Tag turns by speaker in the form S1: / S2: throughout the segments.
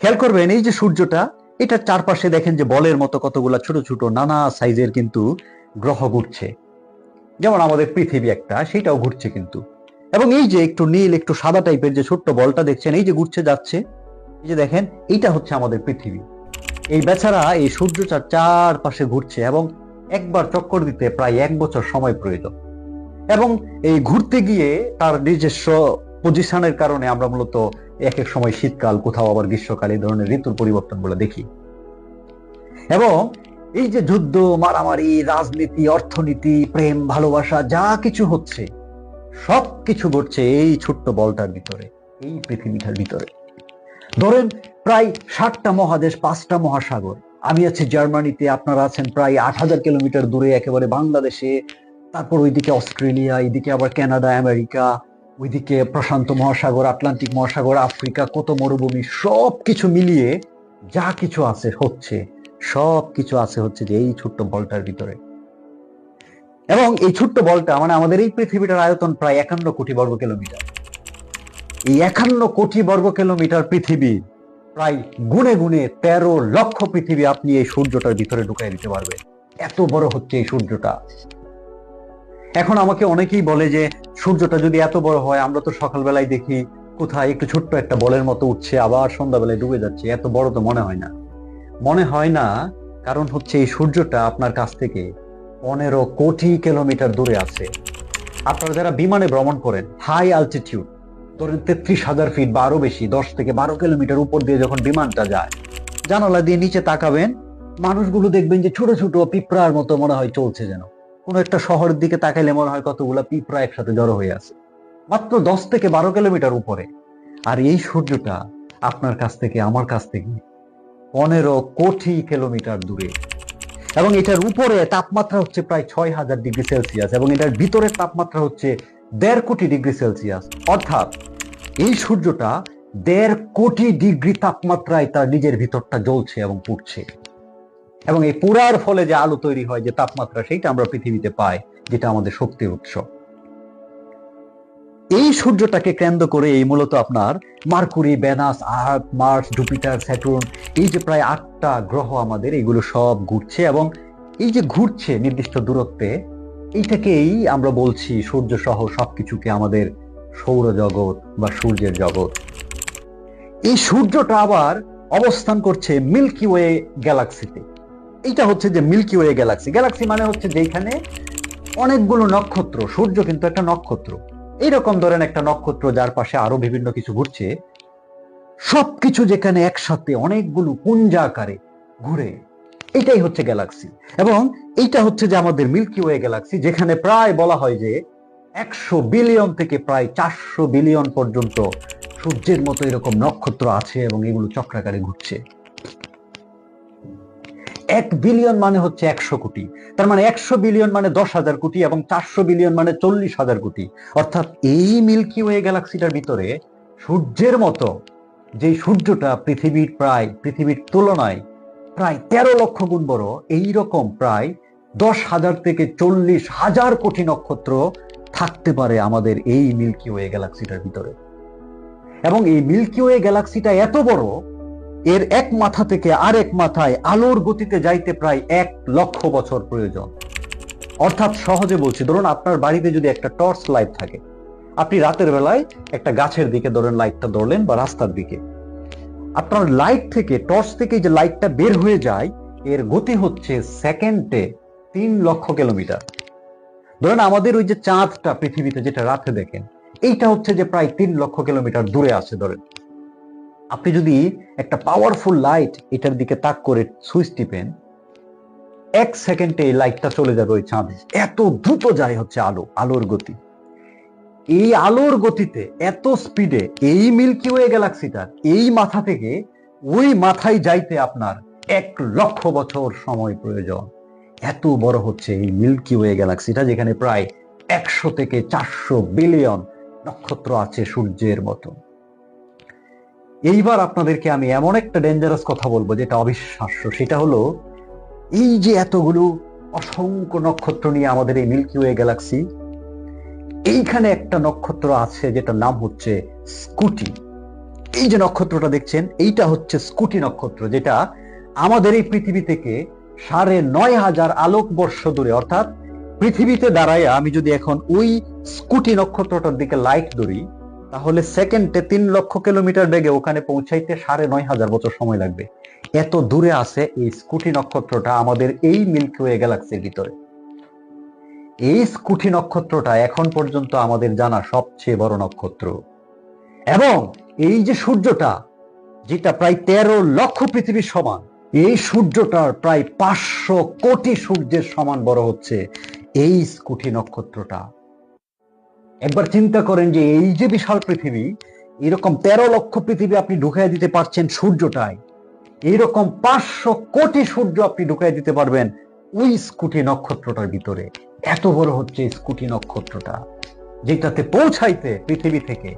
S1: খেয়াল করবেন এই যে সূর্যটা, এটার চারপাশে দেখেন যে বলের মতো কতগুলা ছোট ছোট নানা সাইজের কিন্তু গ্রহ ঘুরছে। যেমন আমাদের পৃথিবী একটা, সেটাও ঘুরছে কিন্তু। এবং এই যে একটু নীল একটু সাদা টাইপের যে ছোট্ট বলটা দেখছেন, এই যে ঘুরছে যাচ্ছে, এই যে দেখেন, এইটা হচ্ছে আমাদের পৃথিবী। এই বেচারা এই সূর্যটার চারপাশে ঘুরছে এবং একবার চক্কর দিতে প্রায় 1 বছর সময় প্রয়োজন। এবং এই ঘুরতে গিয়ে তার নিজস্ব পজিশনের কারণে আমরা মূলত এক এক সময় শীতকাল, কোথাও আবার গ্রীষ্মকাল, এই ধরনের ঋতুর পরিবর্তন গুলো দেখি। এবং এই যে যুদ্ধ, মারামারি, রাজনীতি, অর্থনীতি, প্রেম, ভালোবাসা, যা কিছু হচ্ছে সবকিছু ঘটছে এই ছোট্ট বলটার ভিতরে, এই পৃথিবীটার ভিতরে। ধরেন প্রায় 60টা মহাদেশ, 5টা মহাসাগর। আমি আছি জার্মানিতে, আপনারা আছেন প্রায় 8,000 কিলোমিটার দূরে একেবারে বাংলাদেশে। তারপর ওইদিকে অস্ট্রেলিয়া, এইদিকে আবার কানাডা, আমেরিকা, ওইদিকে প্রশান্ত মহাসাগর, আটলান্টিক মহাসাগর, আফ্রিকা, কত মরুভূমি, সবকিছু মিলিয়ে যা কিছু আছে হচ্ছে, সবকিছু আছে হচ্ছে যে এই ছোট্ট বলটার ভিতরে। এবং এই ছোট্ট বলটা মানে আমাদের এই পৃথিবীটার আয়তন প্রায় 51 কোটি বর্গ কিলোমিটার। এই 51 কোটি বর্গ কিলোমিটার পৃথিবী, প্রায় গুনে গুনে 13 লক্ষ পৃথিবী আপনি এই সূর্যটার ভিতরে ঢুকাই দিতে পারবেন। এত বড় হচ্ছে এই সূর্যটা। এখন আমাকে অনেকেই বলে যে সূর্যটা যদি এত বড় হয়, আমরা তো সকালবেলায় দেখি কোথায় একটু ছোট্ট একটা বলের মতো উঠছে, আবার সন্ধ্যাবেলায় ডুবে যাচ্ছে, এত বড় তো মনে হয় না। মনে হয় না, কারণ হচ্ছে এই সূর্যটা আপনার কাছ থেকে 15 কোটি কিলোমিটার দূরে আছে। আপনারা যারা বিমানে ভ্রমণ করেন, হাই অ্যালটিটিউড, ধরেন 33,000 ফিট বা আরো বেশি, 10 থেকে 12 কিলোমিটার উপর দিয়ে যখন বিমানটা যায়, জানালা দিয়ে নিচে তাকাবেন, মানুষগুলো দেখবেন যে ছোট ছোট পিঁপড়ার মতো মনে হয় চলছে, যেন কোনো একটা শহরের দিকে তাকাইলে মনে হয় কতগুলা পিঁপড়া একসাথে জড়ো হয়ে আছে, মাত্র 10 থেকে 12 কিলোমিটার উপরে। আর এই সূর্যটা আপনার কাছ থেকে, আমার কাছ থেকে 15 কোটি কিলোমিটার দূরে। এবং এটার উপরে তাপমাত্রা হচ্ছে প্রায় 6,000 ডিগ্রি সেলসিয়াস, এবং এটার ভিতরের তাপমাত্রা হচ্ছে 1.5 কোটি ডিগ্রি সেলসিয়াস। অর্থাৎ এই সূর্যটা 1.5 কোটি ডিগ্রি তাপমাত্রায় তার নিজের ভিতরটা জ্বলছে এবং পুড়ছে। এবং এই পুরার ফলে যে আলো তৈরি হয়, যে তাপমাত্রা, সেইটা আমরা পৃথিবীতে পাই, যেটা আমাদের শক্তির উৎস। এই সূর্যটাকে কেন্দ্র করে এই মূলত আপনার মার্কুরি, ভেনাস, আর্থ, মার্স, জুপিটার, স্যাটুর্ন, এই যে প্রায় 8টা গ্রহ আমাদের, এগুলো সব ঘুরছে। এবং এই যে ঘুরছে নির্দিষ্ট দূরত্বে, এইটাকেই আমরা বলছি সূর্য সহ সবকিছুকে আমাদের সৌরজগৎ বা সূর্যের জগৎ। এই সূর্যটা আবার অবস্থান করছে মিল্কি ওয়ে গ্যালাক্সিতে। এইটা হচ্ছে যে মিল্কি ওয়ে গ্যালাক্সি। গ্যালাক্সি মানে হচ্ছে যেখানে অনেকগুলো নক্ষত্র, সূর্য কিন্তু একটা নক্ষত্র, এইরকম ধরেন একটা নক্ষত্র যার পাশে আরো বিভিন্ন কিছু ঘুরছে, সবকিছু যেখানে একসাথে অনেকগুলো পুঞ্জাকারে ঘুরে, এটাই হচ্ছে গ্যালাক্সি। এবং এইটা হচ্ছে যে আমাদের মিল্কি ওয়ে গ্যালাক্সি, যেখানে প্রায় বলা হয় যে 100 বিলিয়ন থেকে প্রায় 400 বিলিয়ন পর্যন্ত সূর্যের মতো এরকম নক্ষত্র আছে, এবং এগুলো চক্রাকারে ঘুরছে। 1 বিলিয়ন মানে হচ্ছে 100 কোটি, তার মানে 100 বিলিয়ন মানে 10,000 কোটি, এবং 400 বিলিয়ন মানে 40,000 কোটি। অর্থাৎ এই মিল্কি ওয়ে গ্যালাক্সিটার ভিতরে সূর্যের মতো, যে সূর্যটা পৃথিবীর তুলনায় প্রায় 13 লক্ষ গুণ বড়, এইরকম প্রায় 10,000 থেকে 40,000 কোটি নক্ষত্র থাকতে পারে আমাদের এই মিল্কি ওয়ে গ্যালাক্সিটার ভিতরে। এবং এই মিল্কি ওয়ে গ্যালাক্সিটা এত বড়, এর এক মাথা থেকে আরেক মাথায় আলোর গতিতে যাইতে প্রায় 1 লক্ষ বছর প্রয়োজন। অর্থাৎ সহজে বলছি, ধরুন আপনার বাড়িতে যদি একটা টর্চ লাইট থাকে, আপনি রাতের বেলায় একটা গাছের দিকে ধরেন লাইটটা ধরলেন, বা রাস্তার দিকে, আপনার লাইট থেকে, টর্চ থেকে যে লাইটটা বের হয়ে যায়, এর গতি হচ্ছে সেকেন্ডে 3 লক্ষ কিলোমিটার। ধরেন আমাদের ওই যে চাঁদটা পৃথিবীতে যেটা রাতে দেখেন, এইটা হচ্ছে যে প্রায় 3 লক্ষ কিলোমিটার দূরে আছে। ধরেন আপনি যদি একটা পাওয়ারফুল লাইট এটার দিকে তাক করে সুইচ টিপেন, 1 সেকেন্ডে এই লাইটটা চলে যাবে ওই চাঁদে। এত দ্রুত যায় হচ্ছে আলোর গতি। এই আলোর গতিতে, এত স্পিডে এই মিল্কি ওয়ে গ্যালাক্সিটার এই মাথা থেকে ওই মাথায় যাইতে আপনার 1 লক্ষ বছর সময় প্রয়োজন। এত বড় হচ্ছে এই মিল্কি ওয়ে গ্যালাক্সিটা, যেখানে প্রায় 100 থেকে 400 বিলিয়ন নক্ষত্র আছে সূর্যের মতো। এইবার আপনাদেরকে আমি এমন একটা ডেঞ্জারাস কথা বলবো যেটা অবিশ্বাস্য। সেটা হলো, এই যে এতগুলো অসংখ্য নক্ষত্র নিয়ে আমাদের এই মিল্কি ওয়ে গ্যালাক্সি, এইখানে একটা নক্ষত্র আছে যেটার নাম হচ্ছে স্কুটি। এই যে নক্ষত্রটা দেখছেন, এইটা হচ্ছে স্কুটি নক্ষত্র, যেটা আমাদের এই পৃথিবী থেকে ৯,৫০০ আলোকবর্ষ দূরে। অর্থাৎ পৃথিবীতে দাঁড়ায় আমি যদি এখন ওই স্কুটি নক্ষত্রটার দিকে লাইট ধরি, তাহলে সেকেন্ডে ৩,০০,০০০ কিলোমিটার বেগে ওখানে পৌঁছাইতে ৯,৫০০ বছর সময় লাগবে। এত দূরে আছে এই স্কুটি নক্ষত্রটা আমাদের এই মিল্কি ওয়ে গ্যালাক্সির ভিতরে। এই স্কুটি নক্ষত্রটা এখন পর্যন্ত আমাদের জানা সবচেয়ে বড় নক্ষত্র। এবং এই যে সূর্যটা, যেটা প্রায় ১৩ লক্ষ পৃথিবীর সমান, এই সূর্যটার প্রায় ৫০০ কোটি সূর্যের সমান বড় হচ্ছে এই স্কুটি নক্ষত্রটা। একবার চিন্তা করেন যে এই যে বিশাল পৃথিবী, এরকম ১৩ লক্ষ পৃথিবী আপনি ঢুকাই দিতে পারছেন সূর্যটায়, এইরকম ৫০০ কোটি সূর্য আপনি ঢুকাই দিতে পারবেন ওই স্কুটি নক্ষত্রটার ভিতরে। এত বড় হচ্ছে স্কুটি নক্ষত্রটা, যেটাতে পৌঁছাইতে পৃথিবী থেকে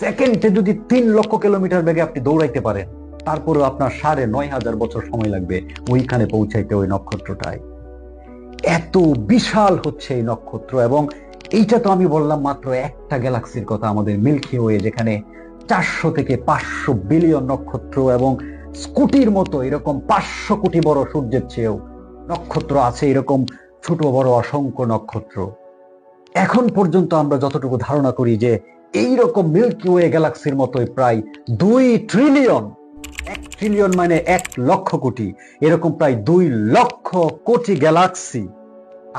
S1: সেকেন্ডে যদি ৩,০০,০০০ কিলোমিটার বেগে আপনি দৌড়াইতে পারেন, তারপরে আপনার ৯,৫০০ বছর সময় লাগবে ওইখানে পৌঁছাইতে, ওই নক্ষত্রটায়। এত বিশাল হচ্ছে এই নক্ষত্র। এবং এইটা তো আমি বললাম মাত্র একটা গ্যালাক্সির কথা, আমাদের মিল্কি ওয়ে, যেখানে ৪০০ থেকে ৫০০ বিলিয়ন নক্ষত্র এবং স্কুটির মতো এরকম ৫০০ কোটি বড় সূর্যের চেয়েও নক্ষত্র আছে, এরকম ছোট বড় অসংখ্য নক্ষত্র। এখন পর্যন্ত আমরা যতটুকু ধারণা করি যে এইরকম মিল্কি ওয়ে গ্যালাক্সির মতোই প্রায় ২ ট্রিলিয়ন, ১ ট্রিলিয়ন মানে ১,০০,০০০ কোটি, এরকম প্রায় ২,০০,০০০ কোটি গ্যালাক্সি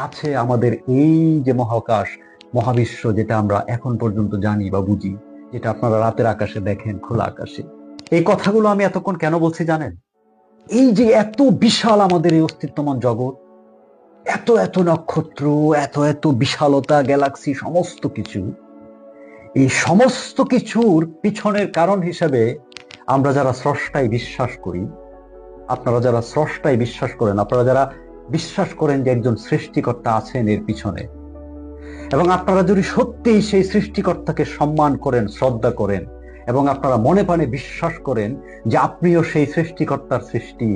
S1: আছে আমাদের এই যে মহাকাশ, মহাবিশ্ব, যেটা আমরা এখন পর্যন্ত জানি বা বুঝি, যেটা আপনারা রাতের আকাশে দেখেন, খোলা আকাশে। এই কথাগুলো আমি এতক্ষণ কেন বলছি জানেন? এই যে এত বিশাল আমাদের এই অস্তিত্বমান জগৎ, এত এত নক্ষত্র, এত এত বিশালতা, গ্যালাক্সি, সমস্ত কিছু, এই সমস্ত কিছুর পিছনের কারণ হিসেবে আমরা যারা স্রষ্টায় বিশ্বাস করি, আপনারা যারা স্রষ্টায় বিশ্বাস করেন, আপনারা যারা বিশ্বাস করেন যে একজন সৃষ্টিকর্তা আছেন এর পিছনে, এবং আপনারা যদি সত্যিই সেই সৃষ্টিকর্তাকে সম্মান করেন, শ্রদ্ধা করেন, এবং আপনারা মনে প্রাণে বিশ্বাস করেন যে আপনিও সেই সৃষ্টিকর্তার সৃষ্টি,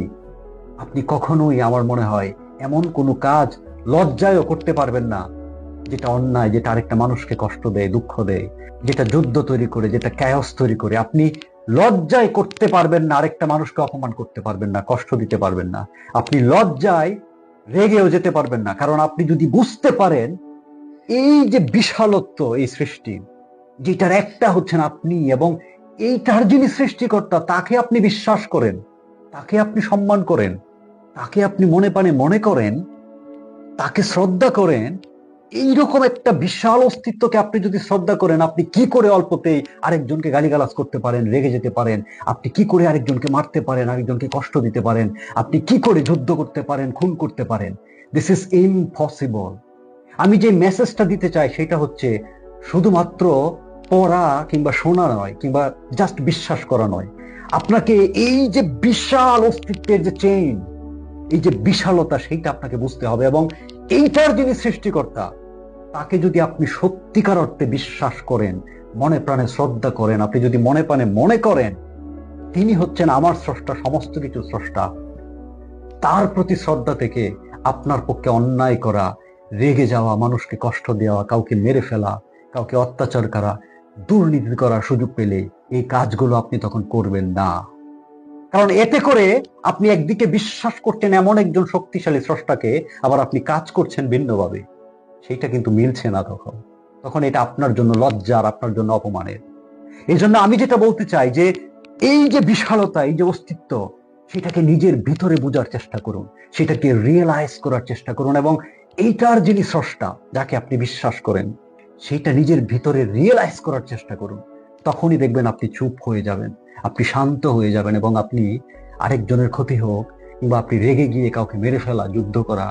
S1: আপনি কখনোই, আমার মনে হয়, এমন কোনো কাজ লজ্জায়ও করতে পারবেন না যেটা অন্যায়, যেটা আরেকটা মানুষকে কষ্ট দেয়, দুঃখ দেয়, যেটা যুদ্ধ তৈরি করে, যেটা ক্যাওস তৈরি করে। আপনি লজ্জায় করতে পারবেন না, আরেকটা মানুষকে অপমান করতে পারবেন না, কষ্ট দিতে পারবেন না। আপনি লজ্জায় রেগেও যেতে পারবেন না, কারণ আপনি যদি বুঝতে পারেন এই যে বিশালত্ব এই সৃষ্টি, যেটার একটা হচ্ছেন আপনি, এবং এইটার যিনি সৃষ্টিকর্তা তাকে আপনি বিশ্বাস করেন, তাকে আপনি সম্মান করেন, তাকে আপনি মনে প্রাণে মনে করেন, তাকে শ্রদ্ধা করেন, এইরকম একটা বিশাল অস্তিত্বকে আপনি যদি শ্রদ্ধা করেন, আপনি কি করে অল্পতেই আরেকজনকে গালিগালাজ করতে পারেন, রেগে যেতে পারেন? আপনি কি করে আরেকজনকে মারতে পারেন, আরেকজনকে কষ্ট দিতে পারেন? আপনি কি করে যুদ্ধ করতে পারেন, খুন করতে পারেন? This is impossible. আমি যে মেসেজটা দিতে চাই সেটা হচ্ছে শুধুমাত্র পড়া কিংবা শোনা নয়, কিংবা জাস্ট বিশ্বাস করা নয়। আপনাকে এই যে বিশাল অস্তিত্বের যে চেইন, এই যে বিশালতা, সেইটা আপনাকে বুঝতে হবে। এবং এইটার যিনি সৃষ্টিকর্তা, তাকে যদি আপনি সত্যিকার অর্থে বিশ্বাস করেন, মনে প্রাণে শ্রদ্ধা করেন, আপনি যদি মনে প্রাণে মনে করেন তিনি হচ্ছেন আমার স্রষ্টা, সমস্ত কিছু স্রষ্টা, তার প্রতি শ্রদ্ধা থেকে আপনার পক্ষে অন্যায় করা, রেগে যাওয়া, মানুষকে কষ্ট দেওয়া, কাউকে মেরে ফেলা, কাউকে অত্যাচার করা, দুর্নীতি করার সুযোগ পেলে এই কাজগুলো আপনি তখন করবেন না। কারণ এতে করে আপনি একদিকে বিশ্বাস করছেন এমন একজন শক্তিশালী স্রষ্টাকে, আবার আপনি কাজ করছেন ভিন্নভাবে। সেইটা কিন্তু মিলছে না। তখন এটা আপনার জন্য লজ্জার, আপনার জন্য অপমানের। এই জন্য আমি যেটা বলতে চাই যে এই যে বিশালতা, এই যে অস্তিত্ব, সেটাকে নিজের ভিতরে বোঝার চেষ্টা করুন, সেটাকে রিয়েলাইজ করার চেষ্টা করুন, এবং এইটার যিনি স্রষ্টা, যাকে আপনি বিশ্বাস করেন, সেটা নিজের ভিতরে রিয়েলাইজ করার চেষ্টা করুন। তখনই দেখবেন আপনি চুপ হয়ে যাবেন, আপনি শান্ত হয়ে যাবেন, এবং আপনি আরেকজনের ক্ষতি হোক, কিংবা আপনি রেগে গিয়ে কাউকে মেরে ফেলা, যুদ্ধ করা,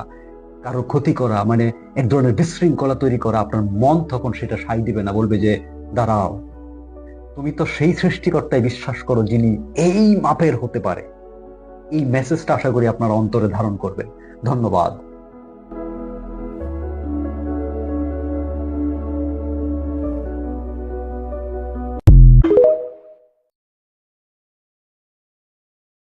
S1: কারো ক্ষতি করা, মানে এক ধরনের বিশৃঙ্খলা তৈরি করা, আপনার মন তখন সেটা সায় দিবে না, বলবে যে দাঁড়াও, তুমি তো সেই সৃষ্টিকর্তায় বিশ্বাস করো যিনি এই মাপের হতে পারে। এই মেসেজটা আশা করি আপনার অন্তরে ধারণ করবে। ধন্যবাদ।